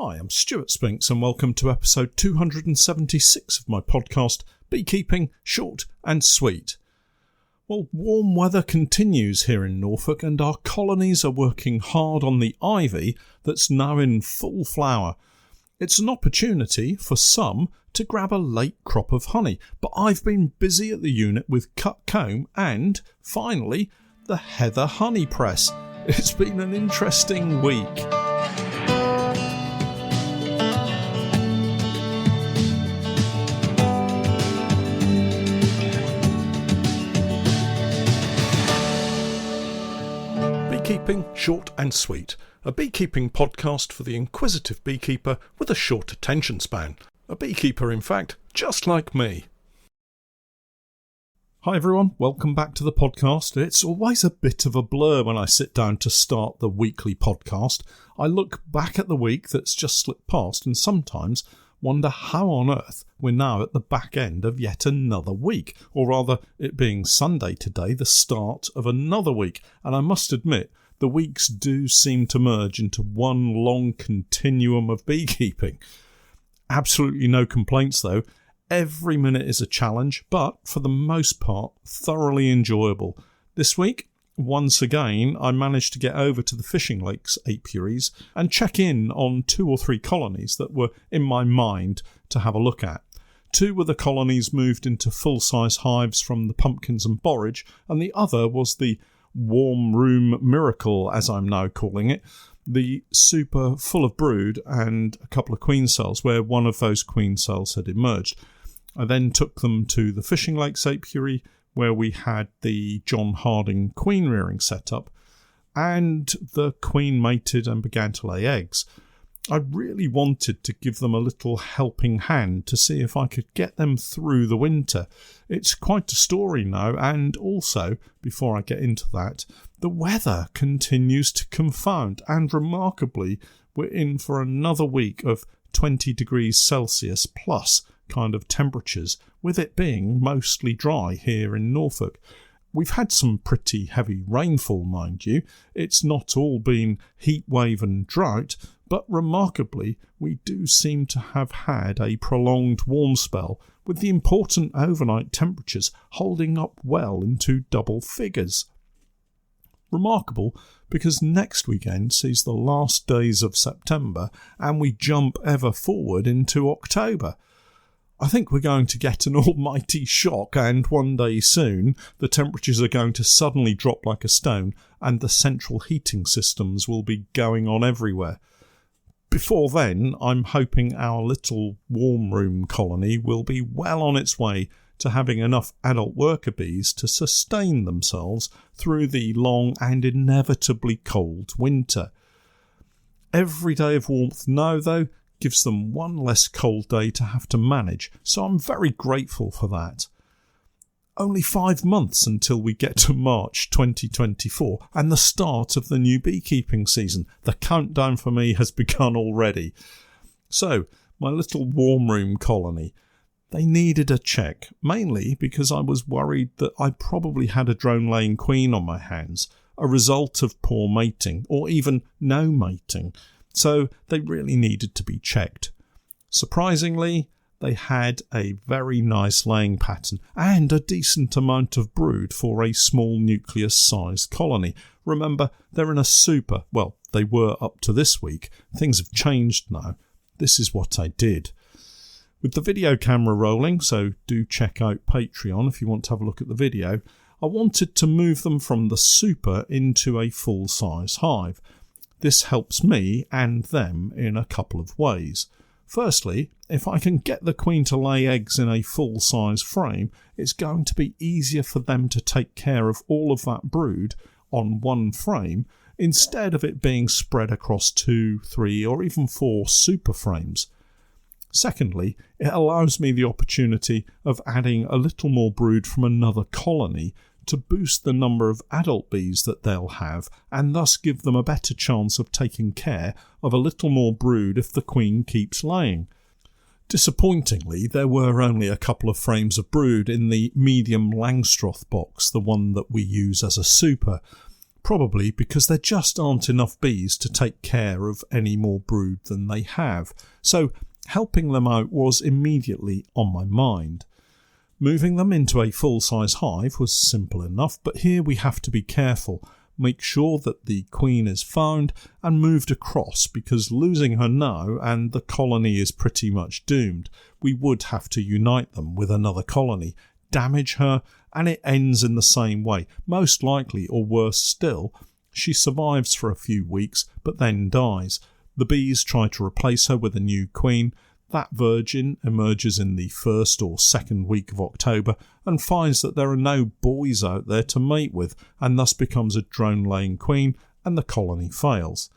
Hi, I'm Stewart Spinks and welcome to episode 276 of my podcast, Beekeeping Short and Sweet. Well, warm weather continues here in Norfolk and our colonies are working hard on the ivy that's now in full flower. It's an opportunity for some to grab a late crop of honey, but I've been busy at the unit with cut comb and, finally, the heather honey press. It's been an interesting week. Beekeeping Short and Sweet, a beekeeping podcast for the inquisitive beekeeper with a short attention span. A beekeeper, in fact, just like me. Hi everyone, welcome back to the podcast. It's always a bit of a blur when I sit down to start the weekly podcast. I look back at the week that's just slipped past and sometimes wonder how on earth we're now at the back end of yet another week, or rather, it being Sunday today, the start of another week. And I must admit, the weeks do seem to merge into one long continuum of beekeeping. Absolutely no complaints though. Every minute is a challenge, but for the most part, thoroughly enjoyable. This week, once again, I managed to get over to the fishing lakes apiaries and check in on 2 or 3 colonies that were in my mind to have a look at. 2 were the colonies moved into full-size hives from the pumpkins and borage, and the other was the warm room miracle, as I'm now calling it, the super full of brood and a couple of queen cells, where one of those queen cells had emerged. I then took them to the fishing lakes apiary, where we had the John Harding queen rearing set up, and the queen mated and began to lay eggs. I really wanted to give them a little helping hand to see if I could get them through the winter. It's quite a story now, and also, before I get into that, the weather continues to confound, and remarkably, we're in for another week of 20 degrees Celsius plus kind of temperatures, with it being mostly dry here in Norfolk. We've had some pretty heavy rainfall, mind you. It's not all been heat wave and drought, but remarkably, we do seem to have had a prolonged warm spell, with the important overnight temperatures holding up well into double figures. Remarkable because next weekend sees the last days of September and we jump ever forward into October. I think we're going to get an almighty shock, and one day soon the temperatures are going to suddenly drop like a stone and the central heating systems will be going on everywhere. Before then, I'm hoping our little warm room colony will be well on its way to having enough adult worker bees to sustain themselves through the long and inevitably cold winter. Every day of warmth now, though, gives them one less cold day to have to manage, so I'm very grateful for that. Only 5 months until we get to March 2024 and the start of the new beekeeping season. The countdown for me has begun already. So, my little warm room colony, they needed a check, mainly because I was worried that I probably had a drone-laying queen on my hands, a result of poor mating, or even no mating. So they really needed to be checked. Surprisingly, they had a very nice laying pattern and a decent amount of brood for a small nucleus-sized colony. Remember, they're in a super, well, they were up to this week. Things have changed now. This is what I did. With the video camera rolling, so do check out Patreon if you want to have a look at the video, I wanted to move them from the super into a full-size hive. This helps me and them in a couple of ways. Firstly, if I can get the queen to lay eggs in a full-size frame, it's going to be easier for them to take care of all of that brood on one frame instead of it being spread across 2, 3 or even 4 super frames. Secondly, it allows me the opportunity of adding a little more brood from another colony to boost the number of adult bees that they'll have and thus give them a better chance of taking care of a little more brood if the queen keeps laying. Disappointingly, there were only a couple of frames of brood in the medium Langstroth box, the one that we use as a super. Probably because there just aren't enough bees to take care of any more brood than they have. So helping them out was immediately on my mind. Moving them into a full-size hive was simple enough, but here we have to be careful. Make sure that the queen is found and moved across, because losing her now and the colony is pretty much doomed. We would have to unite them with another colony, damage her, and it ends in the same way. Most likely, or worse still, she survives for a few weeks but then dies. The bees try to replace her with a new queen. That virgin emerges in the first or second week of October and finds that there are no boys out there to mate with, and thus becomes a drone-laying queen, and the colony fails.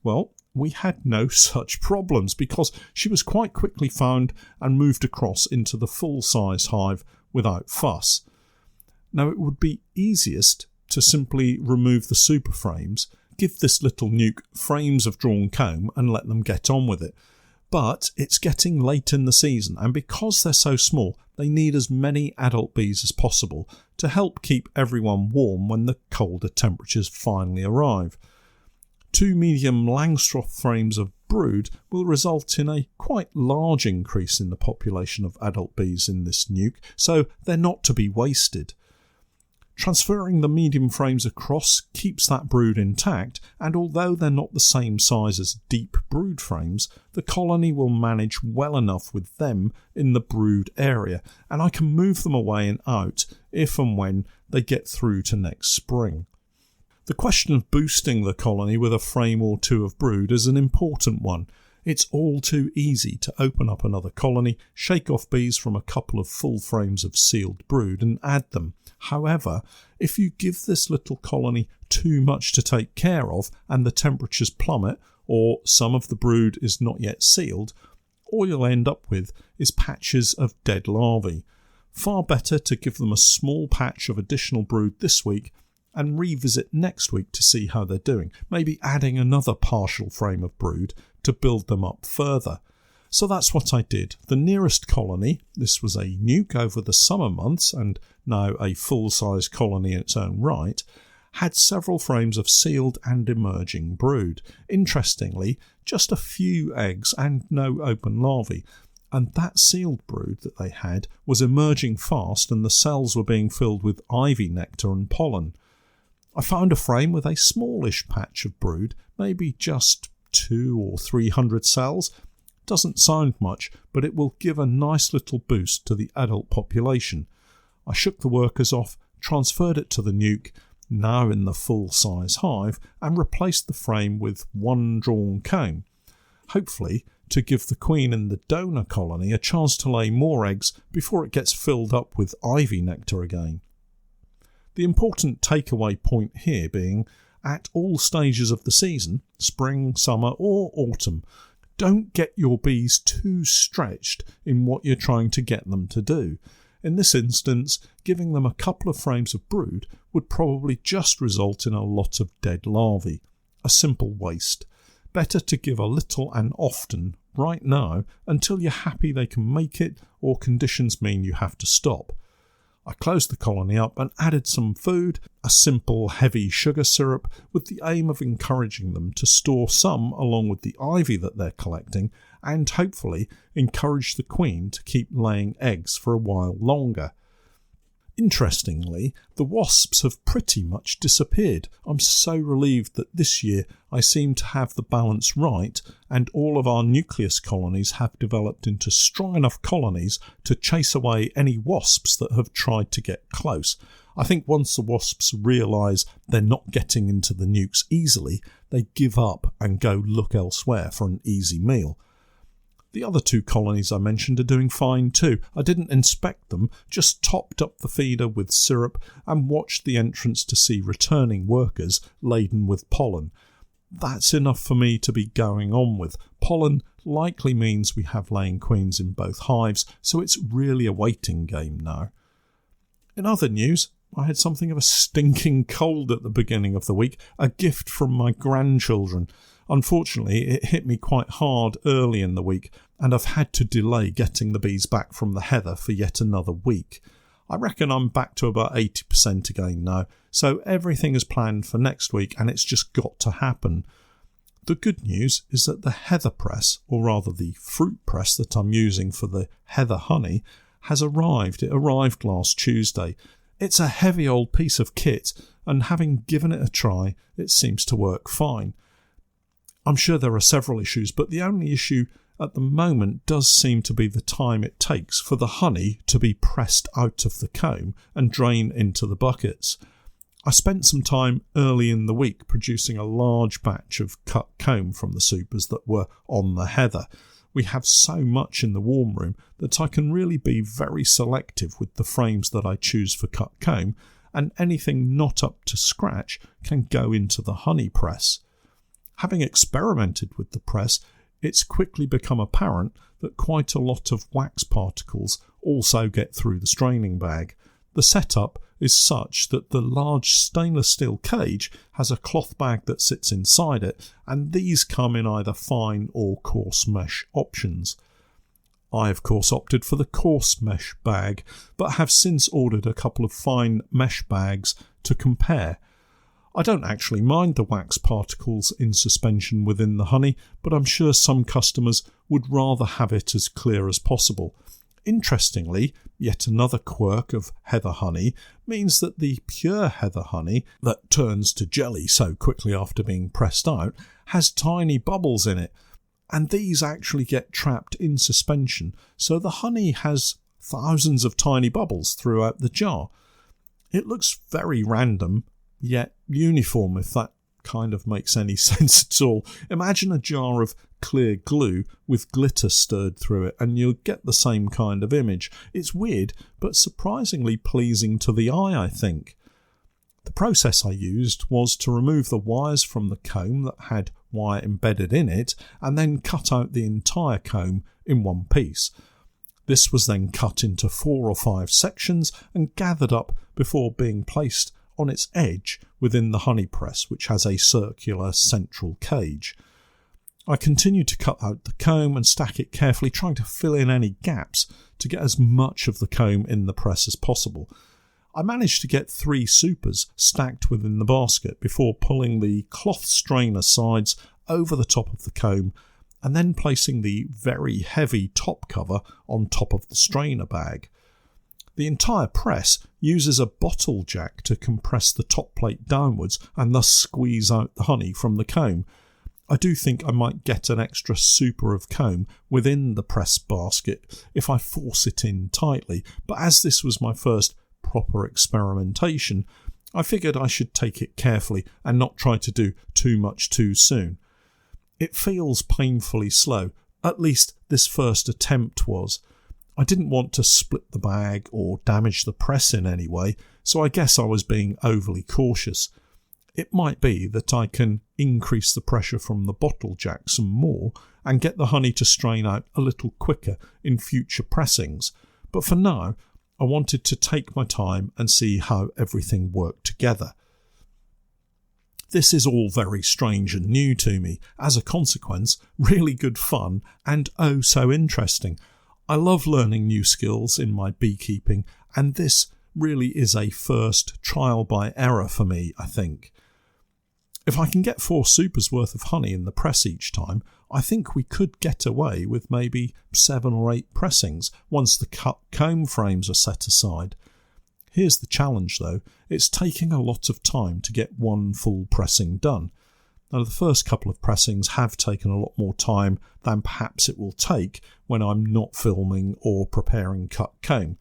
Well, we had no such problems, because she was quite quickly found and moved across into the full-size hive without fuss. Now, it would be easiest to simply remove the super frames, give this little nuke frames of drawn comb and let them get on with it. But it's getting late in the season, and because they're so small, they need as many adult bees as possible to help keep everyone warm when the colder temperatures finally arrive. 2 medium Langstroth frames of brood will result in a quite large increase in the population of adult bees in this nuke, so they're not to be wasted. Transferring the medium frames across keeps that brood intact, and although they're not the same size as deep brood frames, the colony will manage well enough with them in the brood area, and I can move them away and out if and when they get through to next spring. The question of boosting the colony with a frame or two of brood is an important one. It's all too easy to open up another colony, shake off bees from a couple of full frames of sealed brood and add them. However, if you give this little colony too much to take care of and the temperatures plummet, or some of the brood is not yet sealed, all you'll end up with is patches of dead larvae. Far better to give them a small patch of additional brood this week and revisit next week to see how they're doing, maybe adding another partial frame of brood to build them up further. So that's what I did. The nearest colony, this was a nuke over the summer months and now a full-size colony in its own right, had several frames of sealed and emerging brood. Interestingly, just a few eggs and no open larvae. And that sealed brood that they had was emerging fast, and the cells were being filled with ivy nectar and pollen. I found a frame with a smallish patch of brood, maybe just 200 or 300 cells. Doesn't sound much, but it will give a nice little boost to the adult population. I shook the workers off, transferred it to the nuke, now in the full-size hive, and replaced the frame with one drawn comb, hopefully to give the queen in the donor colony a chance to lay more eggs before it gets filled up with ivy nectar again. The important takeaway point here being, at all stages of the season, spring, summer or autumn, don't get your bees too stretched in what you're trying to get them to do. In this instance, giving them a couple of frames of brood would probably just result in a lot of dead larvae. A simple waste. Better to give a little and often right now until you're happy they can make it or conditions mean you have to stop. I closed the colony up and added some food, a simple heavy sugar syrup, with the aim of encouraging them to store some along with the ivy that they're collecting, and hopefully encourage the queen to keep laying eggs for a while longer. Interestingly, the wasps have pretty much disappeared. I'm so relieved that this year I seem to have the balance right, and all of our nucleus colonies have developed into strong enough colonies to chase away any wasps that have tried to get close. I think once the wasps realise they're not getting into the nukes easily, they give up and go look elsewhere for an easy meal. The other 2 colonies I mentioned are doing fine too. I didn't inspect them, just topped up the feeder with syrup and watched the entrance to see returning workers laden with pollen. That's enough for me to be going on with. Pollen likely means we have laying queens in both hives, so it's really a waiting game now. In other news, I had something of a stinking cold at the beginning of the week, a gift from my grandchildren. Unfortunately, it hit me quite hard early in the week, and I've had to delay getting the bees back from the heather for yet another week. I reckon I'm back to about 80% again now, so everything is planned for next week and it's just got to happen. The good news is that the heather press, or rather the fruit press that I'm using for the heather honey, has arrived. It arrived last Tuesday. It's a heavy old piece of kit, and having given it a try, it seems to work fine. I'm sure there are several issues, but the only issue at the moment does seem to be the time it takes for the honey to be pressed out of the comb and drain into the buckets. I spent some time early in the week producing a large batch of cut comb from the supers that were on the heather. We have so much in the warm room that I can really be very selective with the frames that I choose for cut comb, and anything not up to scratch can go into the honey press. Having experimented with the press, it's quickly become apparent that quite a lot of wax particles also get through the straining bag. The setup is such that the large stainless steel cage has a cloth bag that sits inside it, and these come in either fine or coarse mesh options. I of course opted for the coarse mesh bag, but have since ordered a couple of fine mesh bags to compare. I don't actually mind the wax particles in suspension within the honey, but I'm sure some customers would rather have it as clear as possible. Interestingly, yet another quirk of heather honey means that the pure heather honey that turns to jelly so quickly after being pressed out has tiny bubbles in it, and these actually get trapped in suspension, so the honey has thousands of tiny bubbles throughout the jar. It looks very random, yet uniform, if that kind of makes any sense at all. Imagine a jar of clear glue with glitter stirred through it, and you'll get the same kind of image. It's weird, but surprisingly pleasing to the eye, I think. The process I used was to remove the wires from the comb that had wire embedded in it, and then cut out the entire comb in one piece. This was then cut into 4 or 5 sections and gathered up before being placed on its edge within the honey press, which has a circular central cage. I continued to cut out the comb and stack it carefully, trying to fill in any gaps to get as much of the comb in the press as possible. I managed to get 3 supers stacked within the basket before pulling the cloth strainer sides over the top of the comb and then placing the very heavy top cover on top of the strainer bag. The entire press uses a bottle jack to compress the top plate downwards and thus squeeze out the honey from the comb. I do think I might get an extra super of comb within the press basket if I force it in tightly, but as this was my first proper experimentation, I figured I should take it carefully and not try to do too much too soon. It feels painfully slow, at least this first attempt was. I didn't want to split the bag or damage the press in any way, so I guess I was being overly cautious. It might be that I can increase the pressure from the bottle jack some more and get the honey to strain out a little quicker in future pressings, but for now I wanted to take my time and see how everything worked together. This is all very strange and new to me. As a consequence, really good fun and oh so interesting. I love learning new skills in my beekeeping, and this really is a first trial by error for me, I think. If I can get 4 supers worth of honey in the press each time, I think we could get away with maybe 7 or 8 pressings once the cut comb frames are set aside. Here's the challenge though, it's taking a lot of time to get one full pressing done. Now the first couple of pressings have taken a lot more time than perhaps it will take when I'm not filming or preparing cut comb.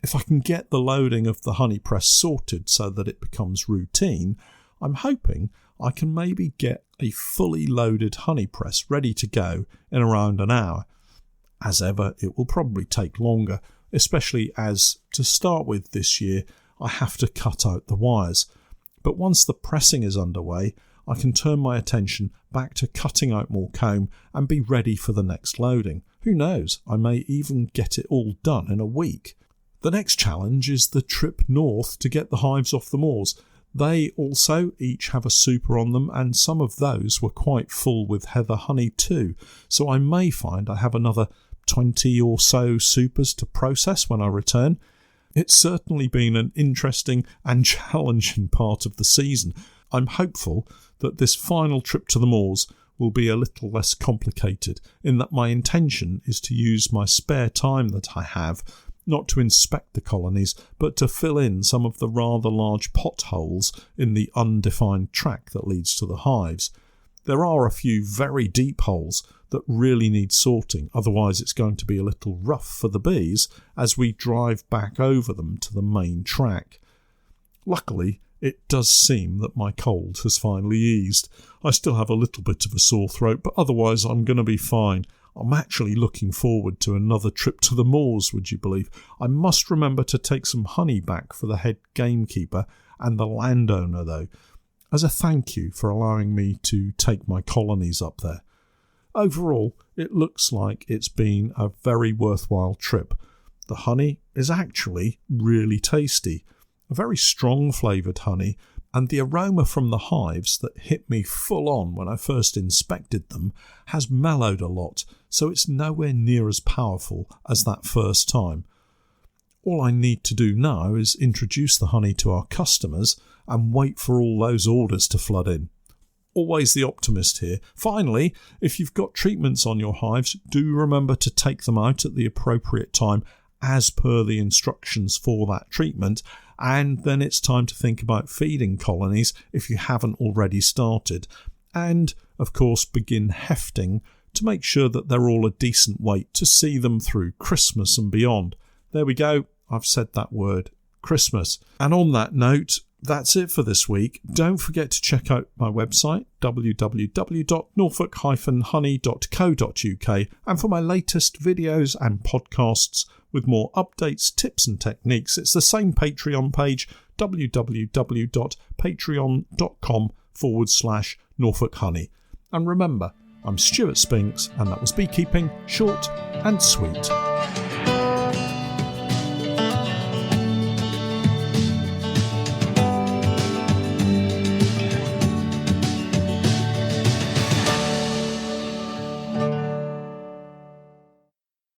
If I can get the loading of the honey press sorted so that it becomes routine, I'm hoping I can maybe get a fully loaded honey press ready to go in around an hour. As ever, it will probably take longer, especially as, to start with this year, I have to cut out the wires. But once the pressing is underway, I can turn my attention back to cutting out more comb and be ready for the next loading. Who knows, I may even get it all done in a week. The next challenge is the trip north to get the hives off the moors. They also each have a super on them, and some of those were quite full with heather honey too, so I may find I have another 20 or so supers to process when I return. It's certainly been an interesting and challenging part of the season. I'm hopeful that this final trip to the moors will be a little less complicated, in that my intention is to use my spare time that I have not to inspect the colonies, but to fill in some of the rather large potholes in the undefined track that leads to the hives. There are a few very deep holes that really need sorting, otherwise it's going to be a little rough for the bees as we drive back over them to the main track. Luckily, it does seem that my cold has finally eased. I still have a little bit of a sore throat, but otherwise I'm going to be fine. I'm actually looking forward to another trip to the moors, would you believe? I must remember to take some honey back for the head gamekeeper and the landowner, though, as a thank you for allowing me to take my colonies up there. Overall, it looks like it's been a very worthwhile trip. The honey is actually really tasty, a very strong flavoured honey, and the aroma from the hives that hit me full on when I first inspected them has mellowed a lot, so it's nowhere near as powerful as that first time. All I need to do now is introduce the honey to our customers and wait for all those orders to flood in. Always the optimist here. Finally, if you've got treatments on your hives, do remember to take them out at the appropriate time as per the instructions for that treatment, and then it's time to think about feeding colonies if you haven't already started, and of course begin hefting to make sure that they're all a decent weight to see them through Christmas and beyond. There we go, I've said that word, Christmas. And on that note, that's it for this week. Don't forget to check out my website, www.norfolk-honey.co.uk, and for my latest videos and podcasts with more updates, tips and techniques, it's the same Patreon page, www.patreon.com/Norfolk Honey. And remember, I'm Stewart Spinks, and that was Beekeeping Short and Sweet.